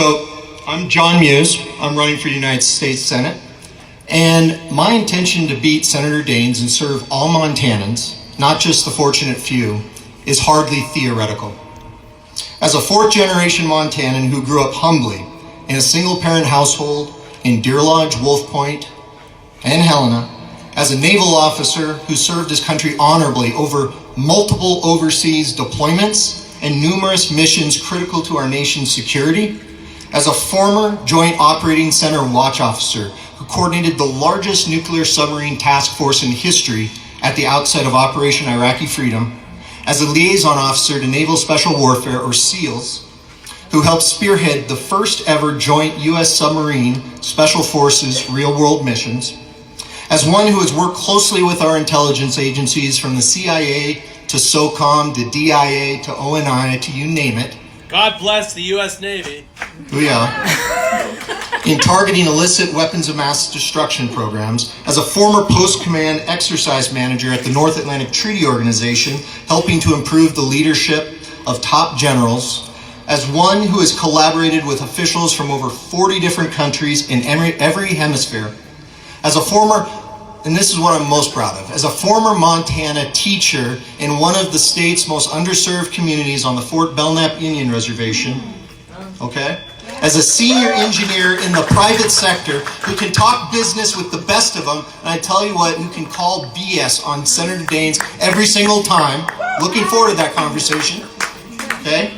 So I'm John Mues. I'm running for United States Senate. And my intention to beat Senator Daines and serve all Montanans, not just the fortunate few, is hardly theoretical. As a fourth-generation Montanan who grew up humbly in a single-parent household in Deer Lodge, Wolf Point, and Helena, as a naval officer who served his country honorably over multiple overseas deployments and numerous missions critical to our nation's security, as a former Joint Operating Center watch officer who coordinated the largest nuclear submarine task force in history at the outset of Operation Iraqi Freedom, as a liaison officer to Naval Special Warfare, or SEALs, who helped spearhead the first ever joint U.S. submarine Special Forces real-world missions, as one who has worked closely with our intelligence agencies from the CIA to SOCOM to DIA to ONI to you name it. God bless the U.S. Navy. Booyah. In targeting illicit weapons of mass destruction programs, as a former post-command exercise manager at the North Atlantic Treaty Organization, helping to improve the leadership of top generals, as one who has collaborated with officials from over 40 different countries in every hemisphere, as a former, and this is what I'm most proud of, as a former Montana teacher in one of the state's most underserved communities on the Fort Belknap Indian Reservation, okay? As a senior engineer in the private sector who can talk business with the best of them, and I tell you what, who can call BS on Senator Daines every single time. Looking forward to that conversation, okay?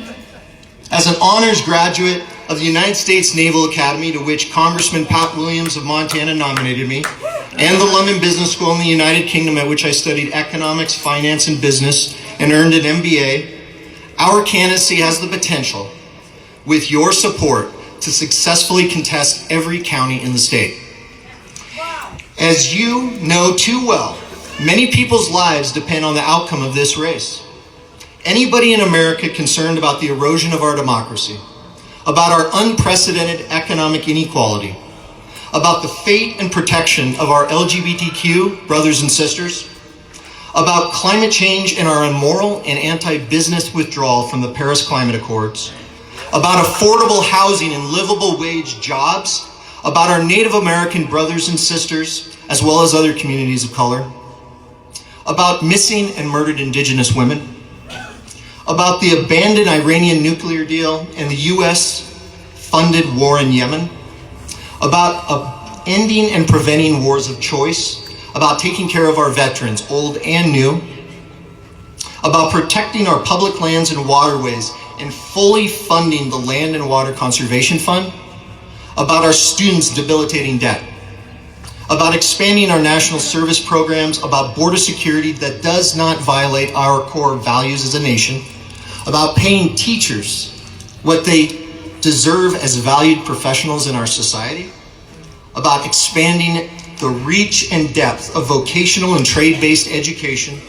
As an honors graduate of the United States Naval Academy, to which Congressman Pat Williams of Montana nominated me, and the London Business School in the United Kingdom, at which I studied economics, finance, and business, and earned an MBA, our candidacy has the potential, with your support, to successfully contest every county in the state. As you know too well, many people's lives depend on the outcome of this race. Anybody in America concerned about the erosion of our democracy, about our unprecedented economic inequality, about the fate and protection of our LGBTQ brothers and sisters, about climate change and our immoral and anti-business withdrawal from the Paris Climate Accords, about affordable housing and livable wage jobs, about our Native American brothers and sisters, as well as other communities of color, about missing and murdered Indigenous women, about the abandoned Iranian nuclear deal and the U.S.-funded war in Yemen, about ending and preventing wars of choice, about taking care of our veterans, old and new, about protecting our public lands and waterways and fully funding the Land and Water Conservation Fund, about our students' debilitating debt, about expanding our national service programs, about border security that does not violate our core values as a nation, about paying teachers what they deserve as valued professionals in our society, about expanding the reach and depth of vocational and trade-based education,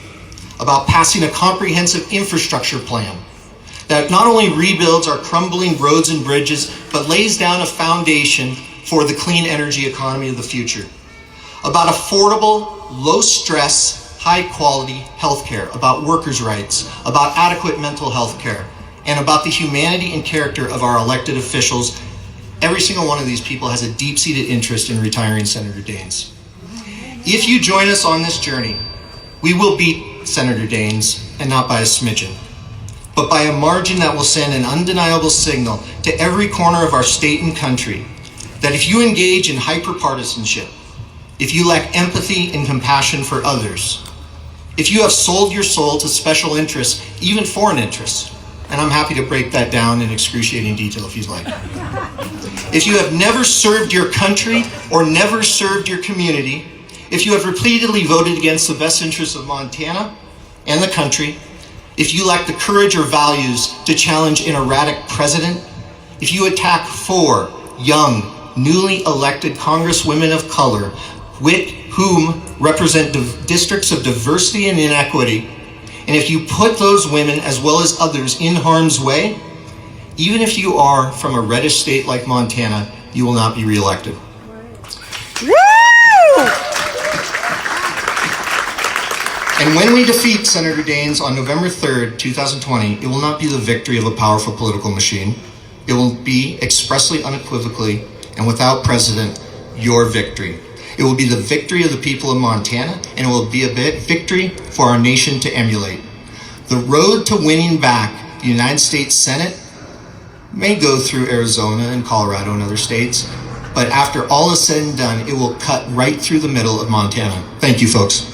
about passing a comprehensive infrastructure plan that not only rebuilds our crumbling roads and bridges, but lays down a foundation for the clean energy economy of the future, about affordable, low-stress, high-quality healthcare, about workers' rights, about adequate mental health care, and about the humanity and character of our elected officials. Every single one of these people has a deep-seated interest in retiring Senator Daines. If you join us on this journey, we will beat Senator Daines, and not by a smidgen, but by a margin that will send an undeniable signal to every corner of our state and country that if you engage in hyper-partisanship, if you lack empathy and compassion for others, if you have sold your soul to special interests, even foreign interests, and I'm happy to break that down in excruciating detail if you'd like. If you have never served your country or never served your community, if you have repeatedly voted against the best interests of Montana and the country, if you lack the courage or values to challenge an erratic president, if you attack 4 young, newly elected congresswomen of color, whom represent districts of diversity and inequity, and if you put those women as well as others in harm's way, even if you are from a reddish state like Montana, you will not be reelected. Woo! And when we defeat Senator Daines on November 3rd, 2020, it will not be the victory of a powerful political machine. It will be expressly, unequivocally, and without precedent, your victory. It will be the victory of the people of Montana, and it will be a victory for our nation to emulate. The road to winning back the United States Senate may go through Arizona and Colorado and other states, but after all is said and done, it will cut right through the middle of Montana. Thank you, folks.